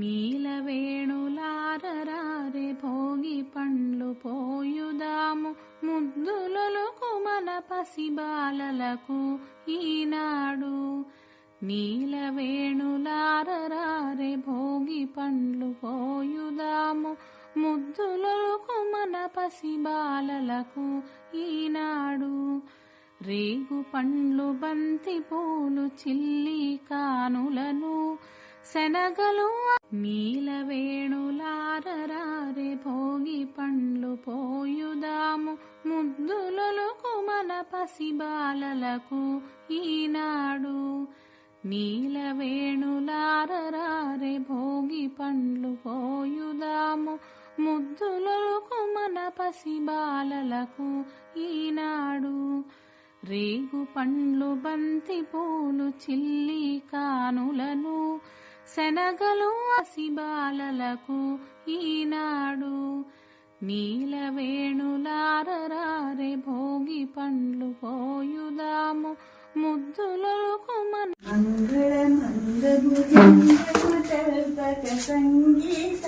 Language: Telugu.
నీలవేణులారరారే భోగి పండ్లు పోయుదాము ముద్దులొలుకు మన పసిబాలలకు ఈనాడు. నీలవేణులారరారే భోగి పండ్లు పోయుదాము ముద్దులొలుకు మన పసిబాలలకు ఈనాడు. రేగు పండ్లు బంతి పూలు చిల్లి కానులను శనగలు నీలవేణులారరారే భోగి పండ్లు పోయుదాము ముద్దులొలుకు మన పసిబాలలకు ఈనాడు. నీలవేణులారరారే భోగి పండ్లు పోయుదాము ముద్దులొలుకు మన పసిబాలలకు ఈనాడు. రేగు పండ్లు బంతి పూలు చిల్లి కానులను శనగలు పసిబాలలకు ఈనాడు. నీలవేణులారరారే భోగి పండ్లు పోయుదాము ముద్దులొలుకు మన సంగీత